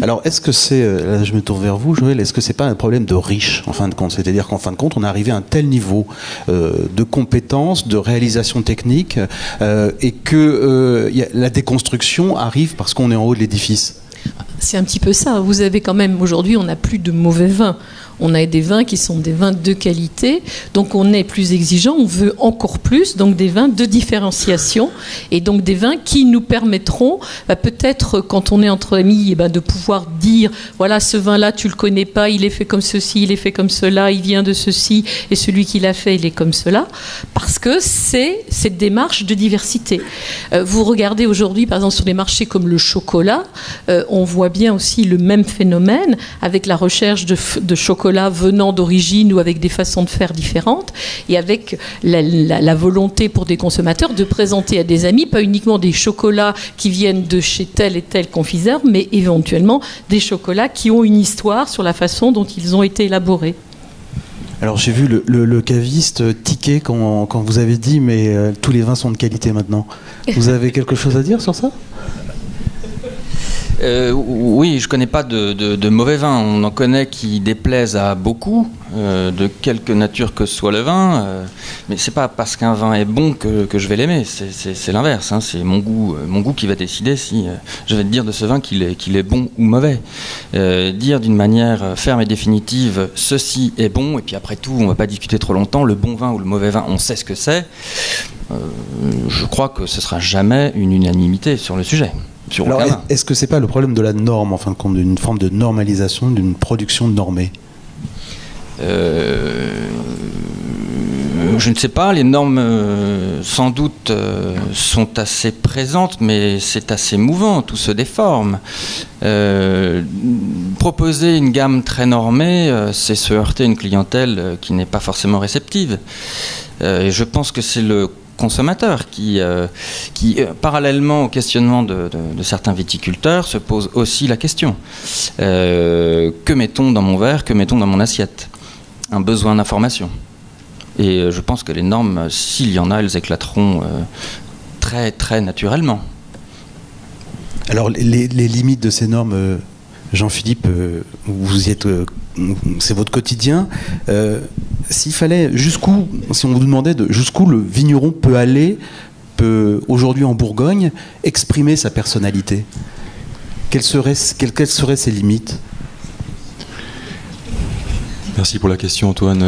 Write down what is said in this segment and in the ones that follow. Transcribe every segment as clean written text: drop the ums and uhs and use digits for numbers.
Alors, est-ce que c'est, là je me tourne vers vous, Joël, est-ce que c'est pas un problème de riche, en fin de compte? C'est-à-dire qu'en fin de compte, on est arrivé à un tel niveau de compétences, de réalisation technique, et que la déconstruction arrive parce qu'on est en haut de l'édifice. C'est un petit peu ça. Vous avez quand même, aujourd'hui, on n'a plus de mauvais vins. On a des vins qui sont des vins de qualité, donc on est plus exigeant, on veut encore plus, donc des vins de différenciation, et donc des vins qui nous permettront, peut-être quand on est entre amis, de pouvoir dire, voilà, ce vin-là, tu le connais pas, il est fait comme ceci, il est fait comme cela, il vient de ceci, et celui qui l'a fait, il est comme cela, parce que c'est cette démarche de diversité. Vous regardez aujourd'hui, par exemple, sur des marchés comme le chocolat, on voit bien aussi le même phénomène, avec la recherche de chocolat venant d'origine ou avec des façons de faire différentes, et avec la volonté pour des consommateurs de présenter à des amis pas uniquement des chocolats qui viennent de chez tel et tel confiseur, mais éventuellement des chocolats qui ont une histoire sur la façon dont ils ont été élaborés. Alors j'ai vu le caviste tiquer quand vous avez dit mais tous les vins sont de qualité maintenant. Vous avez quelque chose à dire sur ça ? Oui, je ne connais pas de mauvais vin. On en connaît qui déplaisent à beaucoup, de quelque nature que soit le vin. Mais ce n'est pas parce qu'un vin est bon que je vais l'aimer. C'est l'inverse. C'est mon goût qui va décider si je vais te dire de ce vin qu'il est bon ou mauvais. Dire d'une manière ferme et définitive, ceci est bon, et puis après tout, on ne va pas discuter trop longtemps. Le bon vin ou le mauvais vin, on sait ce que c'est. Je crois que ce ne sera jamais une unanimité sur le sujet. Alors, est-ce que c'est pas le problème de la norme, en fin de compte, d'une forme de normalisation, d'une production normée ? Je ne sais pas, les normes sans doute sont assez présentes, mais c'est assez mouvant, tout se déforme. Proposer une gamme très normée, c'est se heurter à une clientèle qui n'est pas forcément réceptive. Et je pense que c'est le consommateur qui parallèlement au questionnement de certains viticulteurs, se pose aussi la question. Que mettons dans mon verre, que mettons dans mon assiette ? Un besoin d'information. Et je pense que les normes, s'il y en a, elles éclateront très, très naturellement. Alors, les limites de ces normes, Jean-Philippe, vous y êtes... c'est votre quotidien. S'il fallait, si on vous demandait jusqu'où le vigneron peut aller, aujourd'hui en Bourgogne, exprimer sa personnalité, quelles seraient ses limites ? Merci pour la question, Antoine.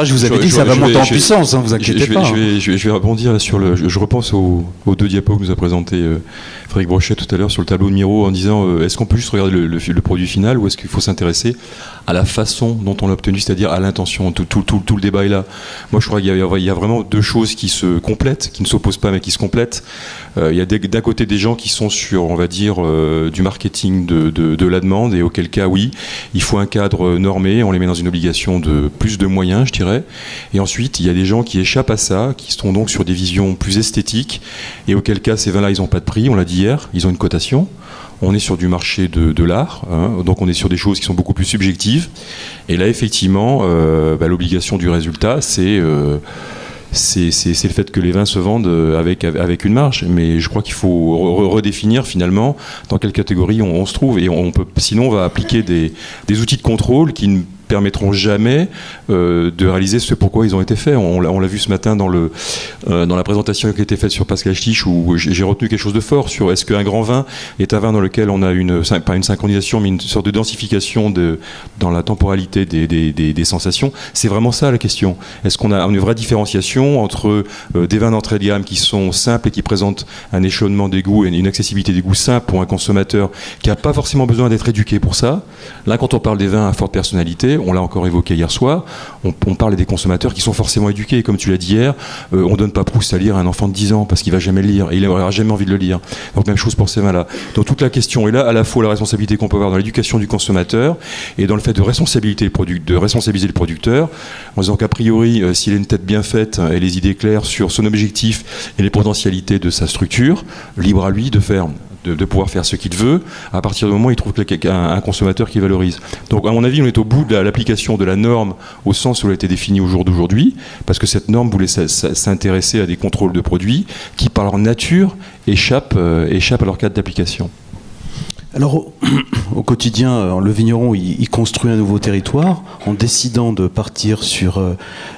Je vous avais dit que ça va monter en puissance, vous inquiétez pas. Je vais rebondir là sur je repense aux deux diapos que nous a présenté Frédéric Brochet tout à l'heure sur le tableau de Miro en disant est-ce qu'on peut juste regarder le produit final ou est-ce qu'il faut s'intéresser à la façon dont on l'a obtenu, c'est-à-dire à l'intention. Tout le débat est là. Moi, je crois qu'il y a vraiment deux choses qui se complètent, qui ne s'opposent pas mais qui se complètent. Il y a d'un côté des gens qui sont sur, on va dire, du marketing de la demande, et auquel cas, oui, il faut un cadre normé, on les met dans une obligation de plus de moyens, je dirais. Et ensuite, il y a des gens qui échappent à ça, qui sont donc sur des visions plus esthétiques, et auquel cas, ces vins-là, ils n'ont pas de prix, on l'a dit hier, ils ont une cotation. On est sur du marché de l'art, donc on est sur des choses qui sont beaucoup plus subjectives. Et là, effectivement, l'obligation du résultat, c'est le fait que les vins se vendent avec une marge. Mais je crois qu'il faut redéfinir finalement dans quelle catégorie on se trouve. Et sinon, on va appliquer des outils de contrôle qui ne permettront jamais de réaliser ce pourquoi ils ont été faits. On l'a vu ce matin dans la présentation qui a été faite sur Pascal Stich, où j'ai retenu quelque chose de fort sur est-ce qu'un grand vin est un vin dans lequel on a pas une synchronisation, mais une sorte de densification dans la temporalité des sensations. C'est vraiment ça la question. Est-ce qu'on a une vraie différenciation entre des vins d'entrée de gamme qui sont simples et qui présentent un échelonnement des goûts et une accessibilité des goûts simple pour un consommateur qui n'a pas forcément besoin d'être éduqué pour ça. Là, quand on parle des vins à forte personnalité, on l'a encore évoqué hier soir, on parle des consommateurs qui sont forcément éduqués. Comme tu l'as dit hier, on ne donne pas Proust à lire à un enfant de 10 ans parce qu'il ne va jamais le lire et il n'aura jamais envie de le lire. Donc même chose pour ces vins-là. Donc toute la question est là, à la fois la responsabilité qu'on peut avoir dans l'éducation du consommateur et dans le fait de responsabiliser le producteur, en disant qu'a priori, s'il a une tête bien faite et les idées claires sur son objectif et les potentialités de sa structure, libre à lui de pouvoir faire ce qu'il veut, à partir du moment où il trouve un consommateur qui valorise. Donc à mon avis, on est au bout de l'application de la norme au sens où elle a été définie au jour d'aujourd'hui, parce que cette norme voulait s'intéresser à des contrôles de produits qui, par leur nature, échappent à leur cadre d'application. Alors, au quotidien, le vigneron, il construit un nouveau territoire en décidant de partir sur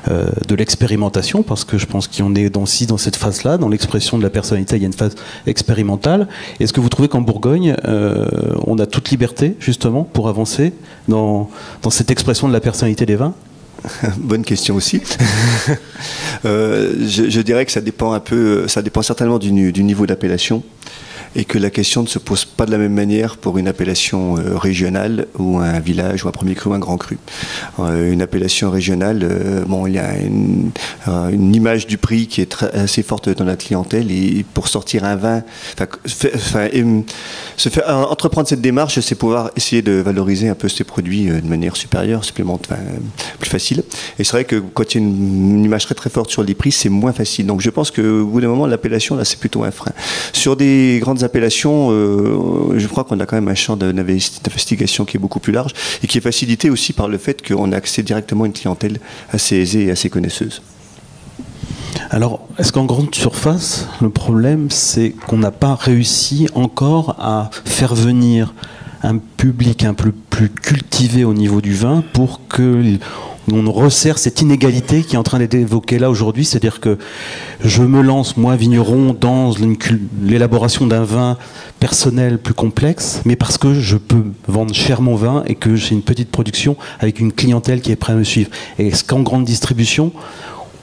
de l'expérimentation, parce que je pense qu'on est aussi dans cette phase-là, dans l'expression de la personnalité, il y a une phase expérimentale. Est-ce que vous trouvez qu'en Bourgogne, on a toute liberté, justement, pour avancer dans cette expression de la personnalité des vins ? Bonne question aussi. Je dirais que ça dépend certainement du niveau d'appellation, et que la question ne se pose pas de la même manière pour une appellation régionale ou un village ou un premier cru ou un grand cru. Une appellation régionale, il y a une image du prix qui est assez forte dans la clientèle, et pour sortir un vin, entreprendre cette démarche, c'est pouvoir essayer de valoriser un peu ces produits de manière supérieure, supplémentaire, plus facile. Et c'est vrai que quand il y a une image très très forte sur les prix, c'est moins facile. Donc je pense qu'au bout d'un moment, l'appellation, là, c'est plutôt un frein. Sur des grandes appellations, je crois qu'on a quand même un champ d'investigation qui est beaucoup plus large, et qui est facilité aussi par le fait qu'on a accès directement à une clientèle assez aisée et assez connaisseuse. Alors, est-ce qu'en grande surface, le problème, c'est qu'on n'a pas réussi encore à faire venir un public un peu plus cultivé au niveau du vin pour que on resserre cette inégalité qui est en train d'être évoquée là aujourd'hui, c'est-à-dire que je me lance, moi, vigneron, dans l'élaboration d'un vin personnel plus complexe, mais parce que je peux vendre cher mon vin et que j'ai une petite production avec une clientèle qui est prête à me suivre. Et est-ce qu'en grande distribution,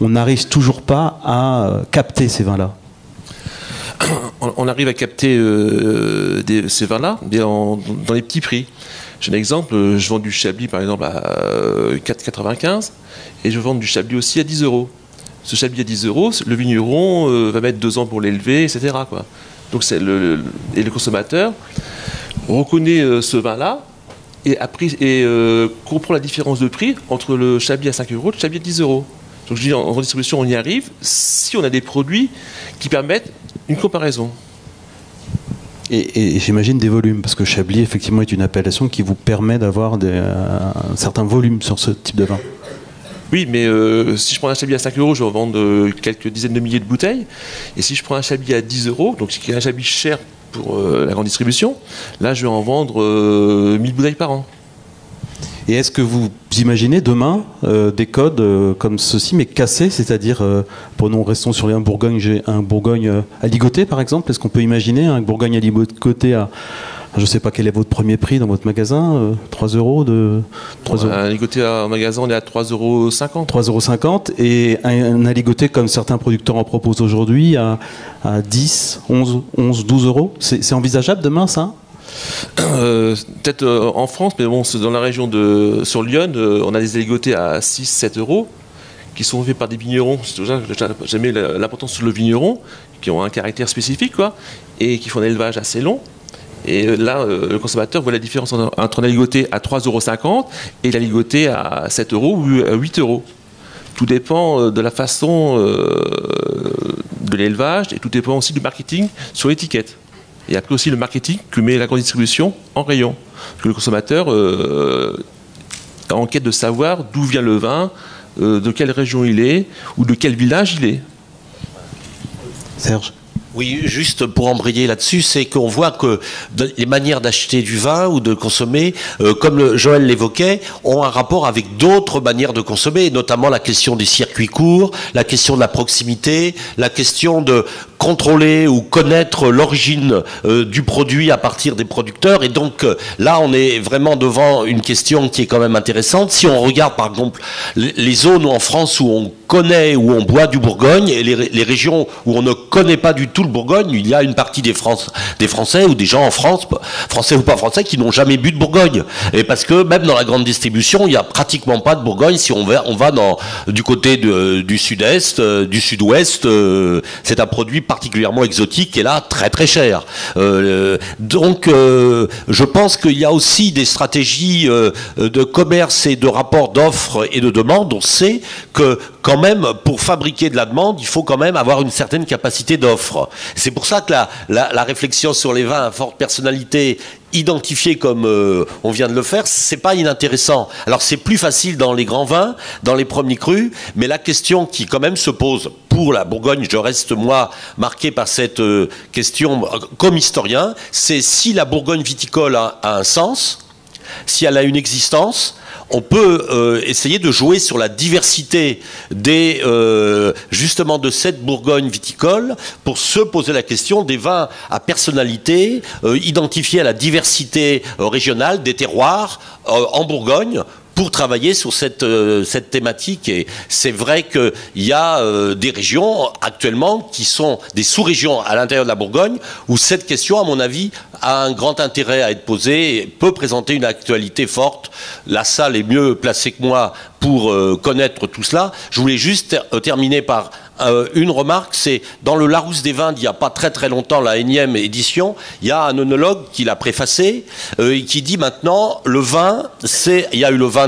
on n'arrive toujours pas à capter ces vins-là ? On arrive à capter ces vins-là dans les petits prix. J'ai un exemple, je vends du Chablis par exemple à 4,95 et je vends du Chablis aussi à 10 €. Ce Chablis à 10 €, le vigneron va mettre 2 ans pour l'élever, etc. quoi. Donc et le consommateur reconnaît ce vin-là et comprend la différence de prix entre le Chablis à 5 € et le Chablis à 10 €. Donc je dis en distribution, on y arrive si on a des produits qui permettent une comparaison. Et j'imagine des volumes, parce que Chablis, effectivement, est une appellation qui vous permet d'avoir un certain volume sur ce type de vin. Oui, mais si je prends un Chablis à 5 €, je vais en vendre quelques dizaines de milliers de bouteilles. Et si je prends un Chablis à 10 €, donc ce qui est un Chablis cher pour la grande distribution, là, je vais en vendre 1000 bouteilles par an. Et est-ce que vous imaginez demain des codes comme ceci, mais cassés, c'est-à-dire, restons sur un Bourgogne, j'ai un Bourgogne aligoté par exemple, est-ce qu'on peut imaginer un Bourgogne aligoté à, je ne sais pas quel est votre premier prix dans votre magasin, 3 €. Un aligoté en magasin, on est à 3,50 €. 3,50 € et un aligoté comme certains producteurs en proposent aujourd'hui à 10, 11, 12 €. C'est envisageable demain ça ? Peut-être en France, mais bon, dans la région sur Lyon, on a des aligotés à 6-7 € qui sont faits par des vignerons. J'ai mis l'importance sur le vigneron, qui ont un caractère spécifique, quoi, et qui font un élevage assez long. Et là, le consommateur voit la différence entre un aligoté à 3,50 € et l'aligoté à 7 € ou à 8 €. Tout dépend de la façon de l'élevage et tout dépend aussi du marketing sur l'étiquette. Et après aussi le marketing que met la grande distribution en rayon. Parce que le consommateur est en quête de savoir d'où vient le vin, de quelle région il est ou de quel village il est. Serge ? Oui, juste pour embrayer là-dessus, c'est qu'on voit que les manières d'acheter du vin ou de consommer, comme Joël l'évoquait, ont un rapport avec d'autres manières de consommer, notamment la question des circuits courts, la question de la proximité, la question de contrôler ou connaître l'origine du produit à partir des producteurs. Et donc là, on est vraiment devant une question qui est quand même intéressante. Si on regarde par exemple les zones en France où on connaît, où on boit du Bourgogne, et les régions où on ne connaît pas du tout le Bourgogne, il y a une partie des Français ou des gens en France, français ou pas français, qui n'ont jamais bu de Bourgogne. Et parce que même dans la grande distribution, il n'y a pratiquement pas de Bourgogne. Si on va du côté du sud-est, du sud-ouest, c'est un produit particulièrement exotique et là très très cher. Donc je pense qu'il y a aussi des stratégies de commerce et de rapport d'offres et de demande. On sait que quand même pour fabriquer de la demande, il faut quand même avoir une certaine capacité d'offre. C'est pour ça que la réflexion sur les vins à forte personnalité identifiés comme on vient de le faire, c'est pas inintéressant. Alors c'est plus facile dans les grands vins, dans les premiers crus, mais la question qui quand même se pose pour la Bourgogne, je reste moi marqué par cette question comme historien, c'est si la Bourgogne viticole a un sens, si elle a une existence, on peut essayer de jouer sur la diversité justement de cette Bourgogne viticole pour se poser la question des vins à personnalité, identifier à la diversité régionale des terroirs en Bourgogne, pour travailler sur cette thématique. Et c'est vrai qu'il y a des régions actuellement qui sont des sous-régions à l'intérieur de la Bourgogne où cette question, à mon avis, a un grand intérêt à être posée et peut présenter une actualité forte. La salle est mieux placée que moi pour connaître tout cela. Je voulais juste terminer par une remarque, c'est dans le Larousse des vins d'il n'y a pas très très longtemps, la énième édition, il y a un œnologue qui l'a préfacé et qui dit maintenant le vin, il y a eu le vin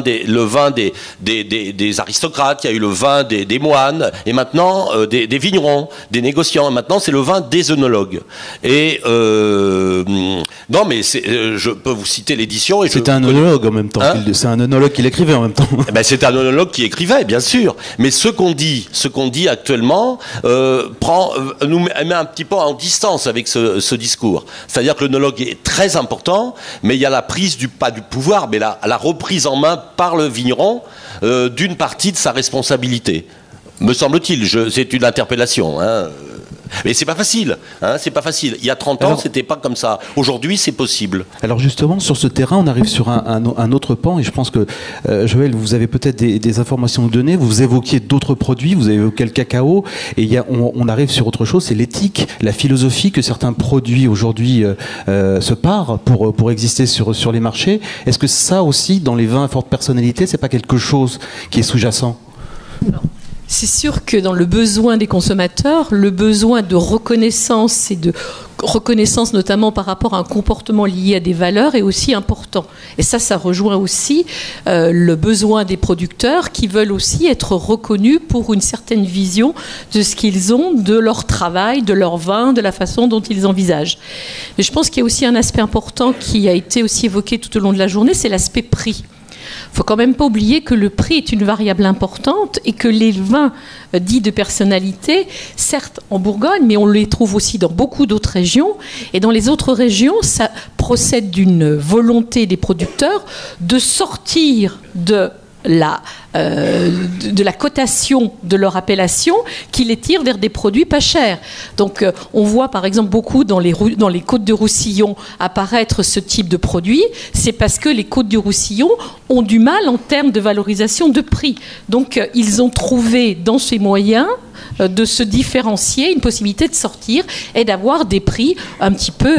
des aristocrates, il y a eu le vin des moines et maintenant des vignerons, des négociants. Et maintenant c'est le vin des œnologues. Et non mais je peux vous citer l'édition. C'était un œnologue en même temps. Hein, c'est un œnologue qui l'écrivait en même temps. Ben, c'est un œnologue qui écrivait, bien sûr. Mais ce qu'on dit actuellement nous met un petit peu en distance avec ce discours. C'est-à-dire que l'œnologue est très important, mais il y a la prise pas du pouvoir, mais la reprise en main par le vigneron d'une partie de sa responsabilité. Me semble-t-il, c'est une interpellation. Hein. Mais c'est pas facile, hein, c'est pas facile. Il y a 30 ans, c'était pas comme ça. Aujourd'hui, c'est possible. Alors justement, sur ce terrain, on arrive sur un autre pan, et je pense que, Joël, vous avez peut-être des informations à nous donner. Vous évoquiez d'autres produits, vous avez évoqué le cacao, et on arrive sur autre chose, c'est l'éthique, la philosophie que certains produits aujourd'hui se parent pour exister sur les marchés. Est-ce que ça aussi, dans les vins à forte personnalité, c'est pas quelque chose qui est sous-jacent ? Non. C'est sûr que dans le besoin des consommateurs, le besoin de reconnaissance et de reconnaissance notamment par rapport à un comportement lié à des valeurs est aussi important. Et ça rejoint aussi le besoin des producteurs qui veulent aussi être reconnus pour une certaine vision de ce qu'ils ont, de leur travail, de leur vin, de la façon dont ils envisagent. Mais je pense qu'il y a aussi un aspect important qui a été aussi évoqué tout au long de la journée, c'est l'aspect prix. Il ne faut quand même pas oublier que le prix est une variable importante et que les vins dits de personnalité, certes en Bourgogne, mais on les trouve aussi dans beaucoup d'autres régions. Et dans les autres régions, ça procède d'une volonté des producteurs de sortir de la cotation de leur appellation qui les tire vers des produits pas chers. Donc on voit par exemple beaucoup dans les côtes de Roussillon apparaître ce type de produit, c'est parce que les côtes du Roussillon ont du mal en termes de valorisation de prix. Donc ils ont trouvé dans ces moyens de se différencier, une possibilité de sortir et d'avoir des prix un petit peu,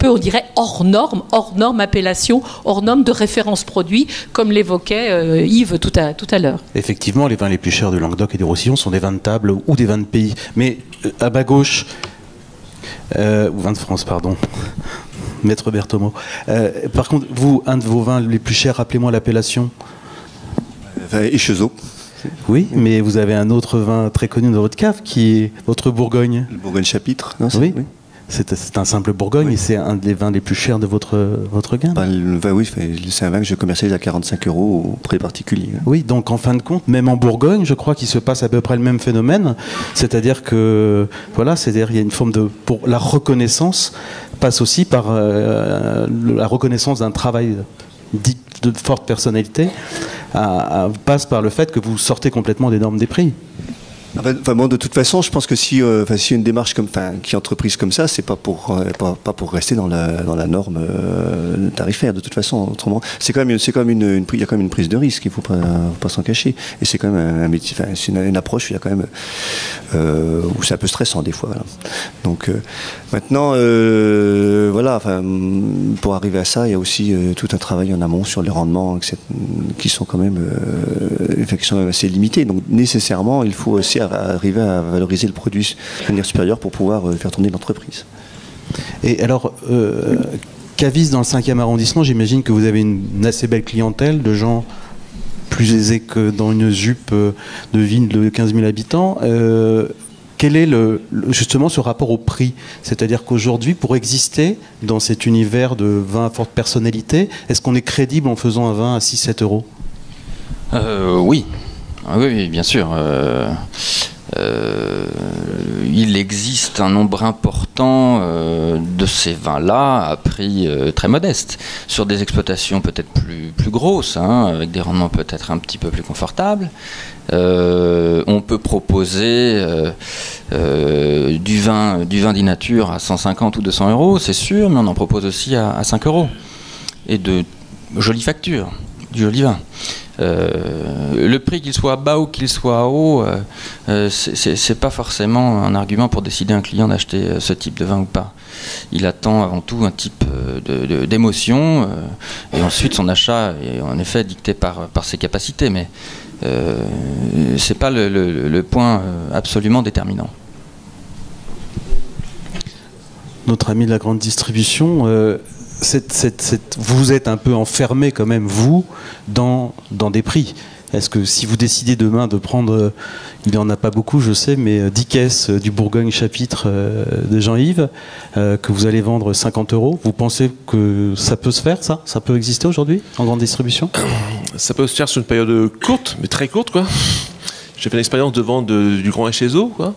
on dirait, hors norme appellation, hors norme de référence produit, comme l'évoquait Yves tout à l'heure. Effectivement, les vins les plus chers de Languedoc et de Roussillon sont des vins de table ou des vins de pays. Mais à bas gauche, ou vins de France, pardon, Maître Berthomo. Par contre, vous, un de vos vins les plus chers, rappelez-moi l'appellation. Échezeaux. Oui, mais vous avez un autre vin très connu dans votre cave qui est votre Bourgogne. Le Bourgogne Chapitre, non, oui. C'est un simple Bourgogne, oui. Et c'est un des vins les plus chers de votre gamme. Oui, c'est un vin que je commercialise à 45 € au prix particulier. Oui, donc en fin de compte, même en Bourgogne, je crois qu'il se passe à peu près le même phénomène. C'est-à-dire que, voilà, il y a une forme pour la reconnaissance passe aussi par la reconnaissance d'un travail dit de forte personnalité, passe par le fait que vous sortez complètement des normes des prix. Bon, de toute façon, je pense que si une démarche qui est entreprise comme ça, c'est pas pour rester dans la norme tarifaire. De toute façon, autrement, il y a quand même une prise de risque. Il faut pas s'en cacher. Et c'est quand même un métier. C'est une approche. Il y a quand même où c'est un peu stressant des fois. Voilà. Donc maintenant, voilà. Pour arriver à ça, il y a aussi tout un travail en amont sur les rendements qui sont quand même assez limités. Donc nécessairement, il faut aussi arriver à valoriser le produit de manière supérieure pour pouvoir faire tourner l'entreprise. Et alors, Cavis dans le 5e arrondissement, j'imagine que vous avez une assez belle clientèle de gens plus aisés que dans une ZUP de ville de 15 000 habitants. Quel est justement ce rapport au prix ? C'est-à-dire qu'aujourd'hui, pour exister dans cet univers de vin à forte personnalité, est-ce qu'on est crédible en faisant un vin à 6-7 €? Oui. Oui, bien sûr. il existe un nombre important de ces vins-là à prix très modeste, sur des exploitations peut-être plus grosses, hein, avec des rendements peut-être un petit peu plus confortables. On peut proposer du vin dit nature à 150 ou 200 euros, c'est sûr, mais on en propose aussi à 5 euros. Et de jolies factures, du joli vin. Le prix, qu'il soit bas ou qu'il soit haut, c'est pas forcément un argument pour décider un client d'acheter ce type de vin ou pas. Il attend avant tout un type d'émotion, et ensuite son achat est en effet dicté par ses capacités, mais c'est pas le point absolument déterminant. Notre ami de la grande distribution, vous êtes un peu enfermé quand même, vous, dans des prix. Est-ce que si vous décidez demain de prendre, il n'y en a pas beaucoup, je sais, mais 10 caisses du Bourgogne chapitre de Jean-Yves, que vous allez vendre 50 euros, vous pensez que ça peut se faire, ça? Ça peut exister aujourd'hui en grande distribution? Ça peut se faire sur une période courte, mais très courte, quoi. J'ai fait l'expérience de vente du Grand Echezo, quoi.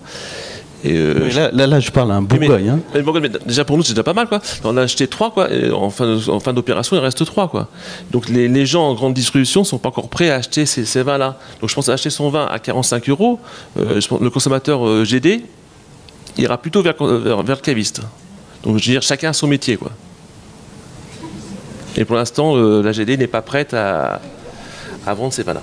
Et là, je parle à un Bourgogne. Mais déjà pour nous, c'est déjà pas mal, quoi. On a acheté 3, quoi. Et en fin d'opération, il reste 3, quoi. Donc les gens en grande distribution sont pas encore prêts à acheter ces vins-là. Donc je pense à acheter son vin à 45 euros. Le consommateur GD ira plutôt vers le caviste. Donc je veux dire, chacun a son métier, quoi. Et pour l'instant, la GD n'est pas prête à vendre ces vins-là.